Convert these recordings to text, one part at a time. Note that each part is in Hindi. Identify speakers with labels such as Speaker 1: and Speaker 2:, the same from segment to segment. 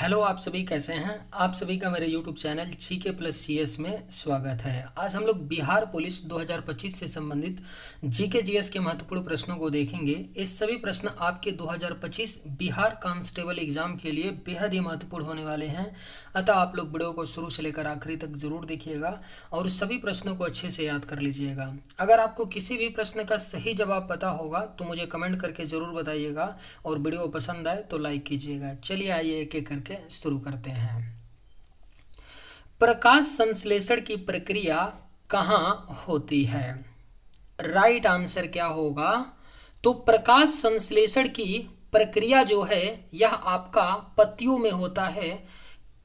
Speaker 1: हेलो, आप सभी कैसे हैं। आप सभी का मेरे YouTube channel GK plus CS में स्वागत है। आज हम लोग बिहार पुलिस 2025 से संबंधित जीके जीएस के महत्वपूर्ण प्रश्नों को देखेंगे। इस सभी प्रश्न आपके 2025 बिहार कांस्टेबल एग्जाम के लिए बेहद ही महत्वपूर्ण होने वाले हैं। अतः आप लोग वीडियो को शुरू से लेकर आखिरी तक जरूर देखिएगा और सभी प्रश्नों को अच्छे से याद कर लीजिएगा। अगर आपको किसी भी प्रश्न का सही जवाब पता होगा तो मुझे कमेंट करके ज़रूर बताइएगा और वीडियो पसंद आए तो लाइक कीजिएगा। चलिए आइए एक एक करके शुरू करते हैं। प्रकाश संश्लेषण की प्रक्रिया कहाँ होती है? राइट आंसर क्या होगा? तो प्रकाश संश्लेषण की प्रक्रिया जो है यह आपका पत्तियों में होता है।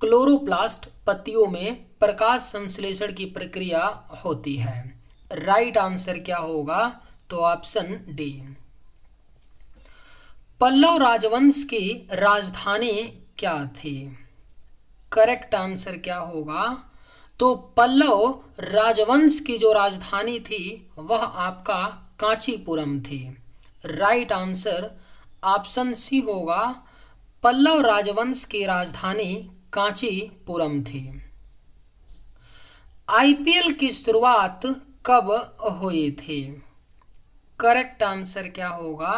Speaker 1: क्लोरोप्लास्ट पत्तियों में प्रकाश संश्लेषण की प्रक्रिया होती है। राइट आंसर क्या होगा? तो ऑप्शन डी। पल्लव राजवंश की राजधानी क्या थी? करेक्ट आंसर क्या होगा? तो पल्लव राजवंश की जो राजधानी थी वह आपका कांचीपुरम थी। राइट आंसर ऑप्शन सी होगा। पल्लव राजवंश की राजधानी कांचीपुरम थी। आईपीएल की शुरुआत कब हुई थी? करेक्ट आंसर क्या होगा?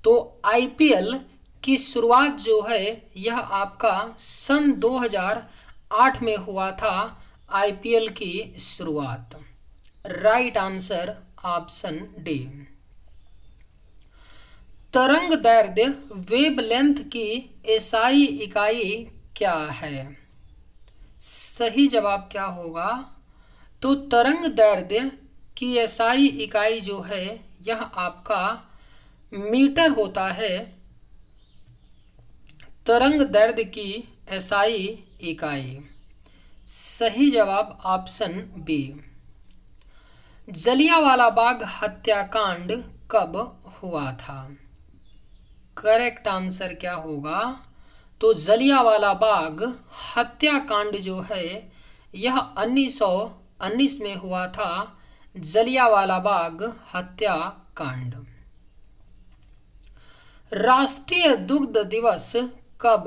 Speaker 1: तो आईपीएल की शुरुआत जो है यह आपका सन 2008 में हुआ था। आईपीएल की शुरुआत। Right answer option D. तरंग दैर्ध्य वेवलेंथ की एसआई इकाई क्या है? सही जवाब क्या होगा? तो तरंग दैर्ध्य की एसआई इकाई जो है यह आपका मीटर होता है। तरंग दैर्ध्य की एसआई इकाई। सही जवाब ऑप्शन बी। जलियांवाला बाग हत्याकांड कब हुआ था? करेक्ट आंसर क्या होगा? तो जलियांवाला बाग हत्याकांड जो है यह 1919 में हुआ था। जलियांवाला बाग हत्याकांड। राष्ट्रीय दुग्ध दिवस कब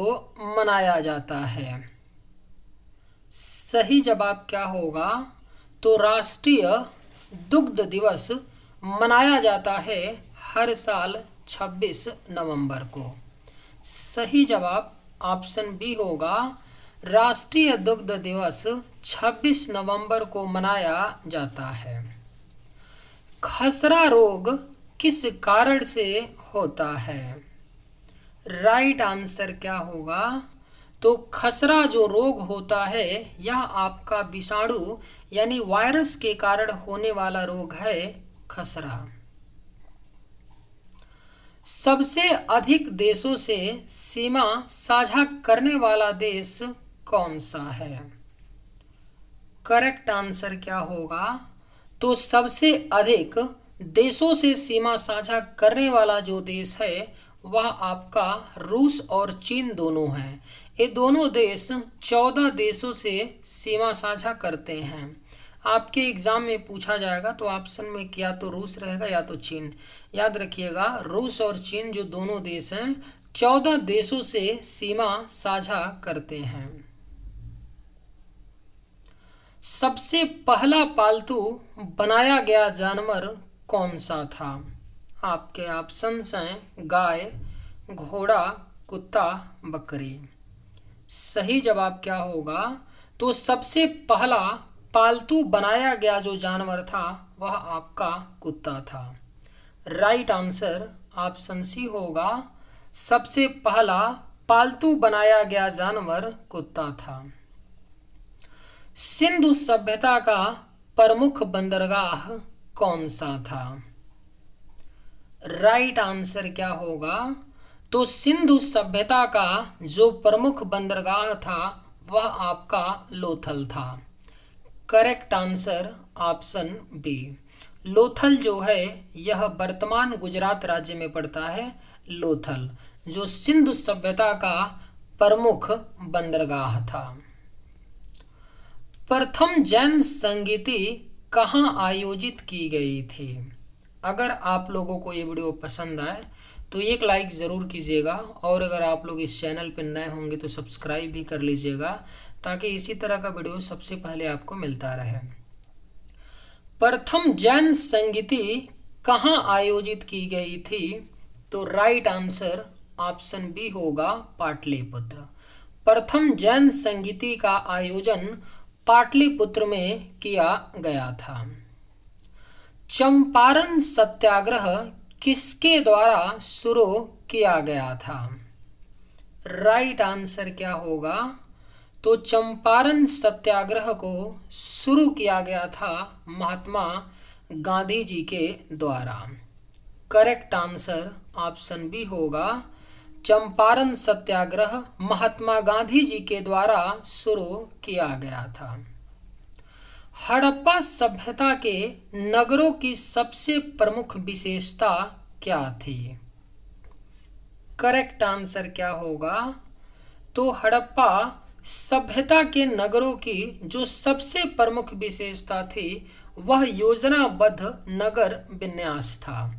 Speaker 1: मनाया जाता है? सही जवाब क्या होगा? तो राष्ट्रीय दुग्ध दिवस मनाया जाता है हर साल 26 नवंबर को। सही जवाब ऑप्शन बी होगा। राष्ट्रीय दुग्ध दिवस 26 नवंबर को मनाया जाता है। खसरा रोग किस कारण से होता है? राइट आंसर क्या होगा? तो खसरा जो रोग होता है यह आपका विषाणु यानी वायरस के कारण होने वाला रोग है खसरा। सबसे अधिक देशों से सीमा साझा करने वाला देश कौन सा है? करेक्ट आंसर क्या होगा? तो सबसे अधिक देशों से सीमा साझा करने वाला जो देश है वह आपका रूस और चीन दोनों हैं। ये दोनों देश 14 देशों से सीमा साझा करते हैं। आपके एग्जाम में पूछा जाएगा तो ऑप्शन में या तो रूस रहेगा या तो चीन। याद रखिएगा, रूस और चीन जो दोनों देश हैं 14 देशों से सीमा साझा करते हैं। सबसे पहला पालतू बनाया गया जानवर कौन सा था? आपके ऑप्शंस हैं गाय, घोड़ा, कुत्ता, बकरी। सही जवाब क्या होगा? तो सबसे पहला पालतू बनाया गया जो जानवर था वह आपका कुत्ता था। राइट आंसर ऑप्शन सी होगा। सबसे पहला पालतू बनाया गया जानवर कुत्ता था। सिंधु सभ्यता का प्रमुख बंदरगाह कौन सा था? राइट आंसर क्या होगा? तो सिंधु सभ्यता का जो प्रमुख बंदरगाह था वह आपका लोथल था। Correct answer option B. Lothal जो है यह वर्तमान गुजरात राज्य में पड़ता है। लोथल जो सिंधु सभ्यता का प्रमुख बंदरगाह था। प्रथम जैन संगीति कहाँ आयोजित की गई थी? अगर आप लोगों को ये वीडियो पसंद आए तो एक लाइक ज़रूर कीजिएगा, और अगर आप लोग इस चैनल पर नए होंगे तो सब्सक्राइब भी कर लीजिएगा, ताकि इसी तरह का वीडियो सबसे पहले आपको मिलता रहे। प्रथम जैन संगीति कहाँ आयोजित की गई थी? तो राइट आंसर ऑप्शन बी होगा पाटलिपुत्र। प्रथम जैन संगीति का आयोजन पाटलिपुत्र में किया गया था। चंपारण सत्याग्रह किसके द्वारा शुरू किया गया था? राइट आंसर क्या होगा? तो चंपारण सत्याग्रह को शुरू किया गया था महात्मा गांधी जी के द्वारा। करेक्ट आंसर ऑप्शन बी होगा, चंपारण सत्याग्रह महात्मा गांधी जी के द्वारा शुरू किया गया था। हड़प्पा सभ्यता के नगरों की सबसे प्रमुख विशेषता क्या थी? करेक्ट आंसर क्या होगा? तो हड़प्पा सभ्यता के नगरों की जो सबसे प्रमुख विशेषता थी वह योजनाबद्ध नगर विन्यास था।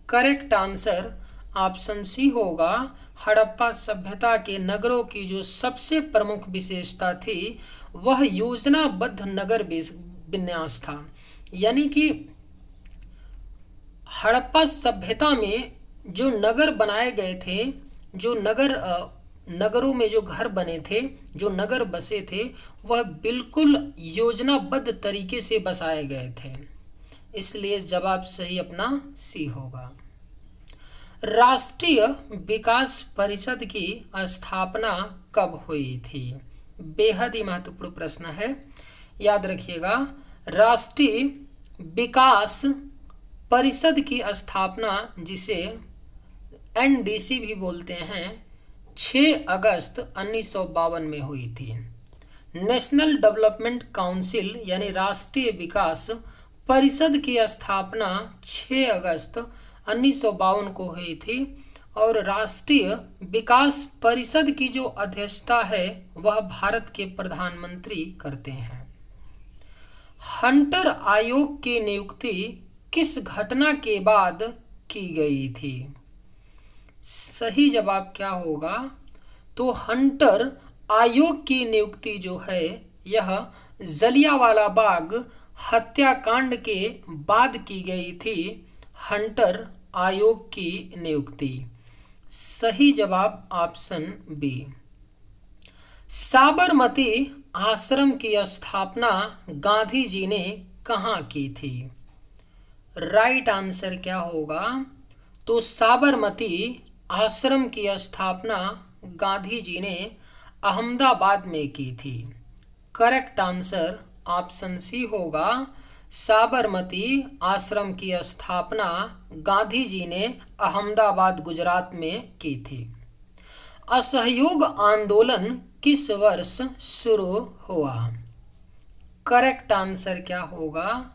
Speaker 1: करेक्ट आंसर ऑप्शन सी होगा, हड़प्पा सभ्यता के नगरों की जो सबसे प्रमुख विशेषता थी वह योजनाबद्ध नगर विन्यास था। यानी कि हड़प्पा सभ्यता में जो नगर बनाए गए थे, जो नगरों में जो घर बने थे, जो नगर बसे थे, वह बिल्कुल योजनाबद्ध तरीके से बसाए गए थे। इसलिए जवाब सही अपना सी होगा। राष्ट्रीय विकास परिषद की स्थापना कब हुई थी? बेहद ही महत्वपूर्ण प्रश्न है, याद रखिएगा। राष्ट्रीय विकास परिषद की स्थापना, जिसे एनडीसी भी बोलते हैं, 6 अगस्त 1952 में हुई थी। नेशनल डेवलपमेंट काउंसिल यानी राष्ट्रीय विकास परिषद की स्थापना 6 अगस्त 1952 को हुई थी, और राष्ट्रीय विकास परिषद की जो अध्यक्षता है वह भारत के प्रधानमंत्री करते हैं। हंटर आयोग की नियुक्ति किस घटना के बाद की गई थी? सही जवाब क्या होगा? तो हंटर आयोग की नियुक्ति जो है यह जलियांवाला बाग हत्याकांड के बाद की गई थी। हंटर आयोग की नियुक्ति। सही जवाब ऑप्शन बी। साबरमती आश्रम की स्थापना गांधी जी ने कहाँ की थी? राइट आंसर क्या होगा? तो साबरमती आश्रम की स्थापना गांधी जी ने अहमदाबाद में की थी। करेक्ट आंसर ऑप्शन सी होगा, साबरमती आश्रम की स्थापना गांधी जी ने अहमदाबाद गुजरात में की थी। असहयोग आंदोलन किस वर्ष शुरू हुआ? करेक्ट आंसर क्या होगा?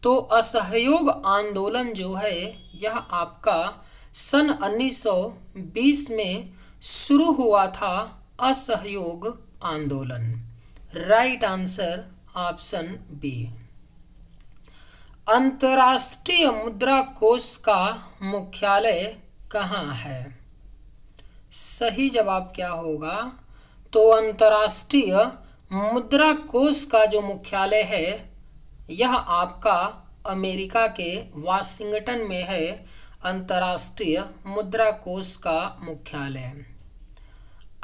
Speaker 1: तो असहयोग आंदोलन जो है यह आपका सन 1920 में शुरू हुआ था। असहयोग आंदोलन। Right answer option B. अंतर्राष्ट्रीय मुद्रा कोष का मुख्यालय कहाँ है? सही जवाब क्या होगा? तो अंतर्राष्ट्रीय मुद्रा कोष का जो मुख्यालय है यह आपका अमेरिका के वाशिंगटन में है। अंतर्राष्ट्रीय मुद्रा कोष का मुख्यालय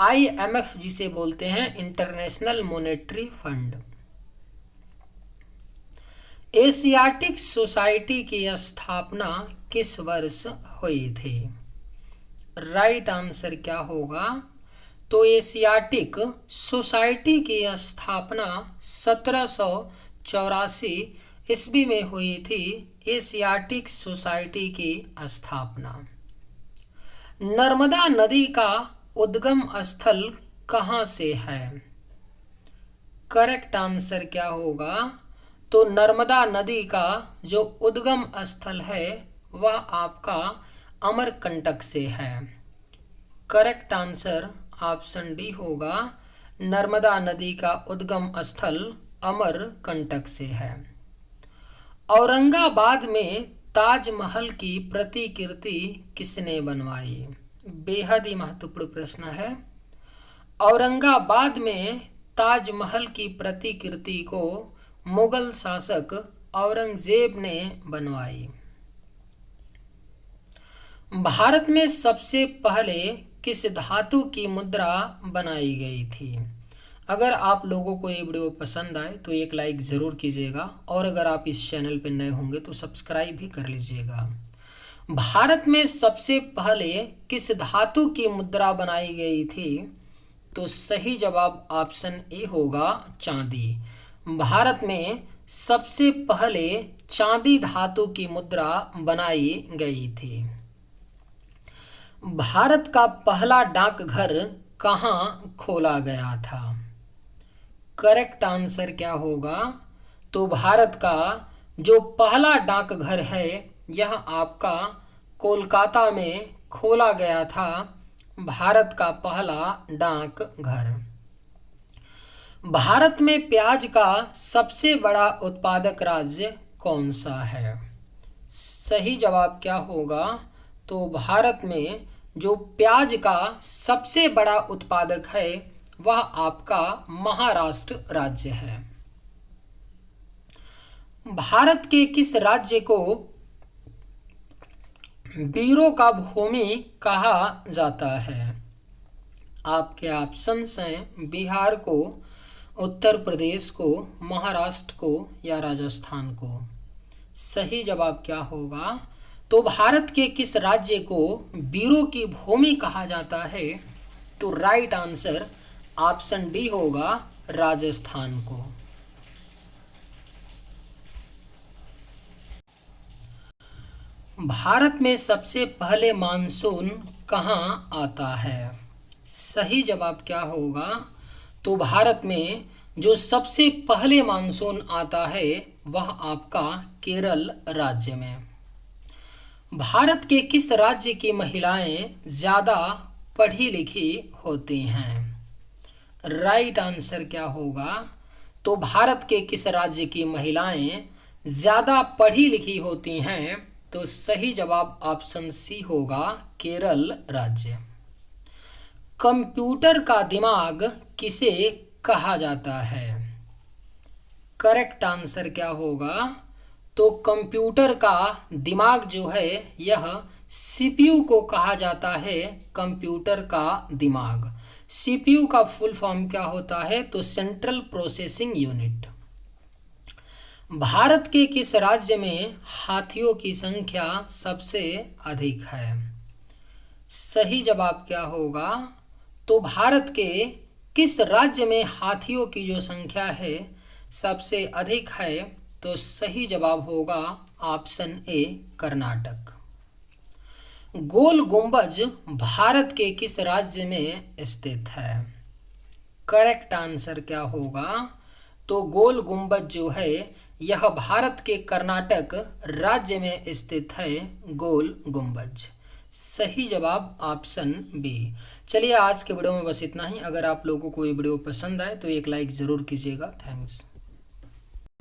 Speaker 1: IMF जिसे बोलते हैं, international monetary fund. Asiatic society की स्थापना किस वर्ष हुई थी? राइट आंसर क्या होगा? तो एशियाटिक सोसाइटी की स्थापना 1784 ईस्वी में हुई थी। एशियाटिक सोसाइटी की स्थापना। नर्मदा नदी का उद्गम स्थल कहाँ से है? करेक्ट आंसर क्या होगा? तो नर्मदा नदी का जो उद्गम स्थल है वह आपका अमरकंटक से है। करेक्ट आंसर ऑप्शन डी होगा, नर्मदा नदी का उद्गम स्थल अमरकंटक से है। औरंगाबाद में ताजमहल की प्रतिकृति किसने बनवाई? बेहद ही महत्वपूर्ण प्रश्न है। औरंगाबाद में ताजमहल की प्रतिकृति को मुगल शासक औरंगजेब ने बनवाई। भारत में सबसे पहले किस धातु की मुद्रा बनाई गई थी? अगर आप लोगों को ये वीडियो पसंद आए तो एक लाइक ज़रूर कीजिएगा और अगर आप इस चैनल पर नए होंगे तो सब्सक्राइब भी कर लीजिएगा। भारत में सबसे पहले किस धातु की मुद्रा बनाई गई थी? तो सही जवाब ऑप्शन ए होगा चांदी। भारत में सबसे पहले चांदी धातु की मुद्रा बनाई गई थी। भारत का पहला डाकघर कहाँ खोला गया था? करेक्ट आंसर क्या होगा? तो भारत का जो पहला डाकघर है यह आपका कोलकाता में खोला गया था। भारत का पहला डाकघर। भारत में प्याज का सबसे बड़ा उत्पादक राज्य कौन सा है? सही जवाब क्या होगा? तो भारत में जो प्याज का सबसे बड़ा उत्पादक है वह आपका महाराष्ट्र राज्य है। भारत के किस राज्य को वीरों का भूमि कहा जाता है? आपके ऑप्शंस हैं बिहार को, उत्तर प्रदेश को, महाराष्ट्र को या राजस्थान को। सही जवाब क्या होगा? तो भारत के किस राज्य को वीरों की भूमि कहा जाता है? तो राइट आंसर ऑप्शन डी होगा राजस्थान को। भारत में सबसे पहले मानसून कहाँ आता है? सही जवाब क्या होगा? तो भारत में जो सबसे पहले मानसून आता है वह आपका केरल राज्य में। भारत के किस राज्य की महिलाएं ज़्यादा पढ़ी लिखी होती हैं? राइट आंसर क्या होगा? तो भारत के किस राज्य की महिलाएं ज़्यादा पढ़ी लिखी होती हैं? तो सही जवाब ऑप्शन सी होगा केरल राज्य। कंप्यूटर का दिमाग किसे कहा जाता है? करेक्ट आंसर क्या होगा? तो कंप्यूटर का दिमाग जो है यह सीपीयू को कहा जाता है। कंप्यूटर का दिमाग। सीपीयू का फुल फॉर्म क्या होता है? तो सेंट्रल प्रोसेसिंग यूनिट। भारत के किस राज्य में हाथियों की संख्या सबसे अधिक है? सही जवाब क्या होगा? तो भारत के किस राज्य में हाथियों की जो संख्या है सबसे अधिक है? तो सही जवाब होगा ऑप्शन ए कर्नाटक। गोल गुंबज भारत के किस राज्य में स्थित है? करेक्ट आंसर क्या होगा? तो गोल गुंबज जो है यह भारत के कर्नाटक राज्य में स्थित है। गोल गुंबज। सही जवाब ऑप्शन बी। चलिए आज के वीडियो में बस इतना ही। अगर आप लोगों को ये वीडियो पसंद आए तो एक लाइक ज़रूर कीजिएगा। थैंक्स।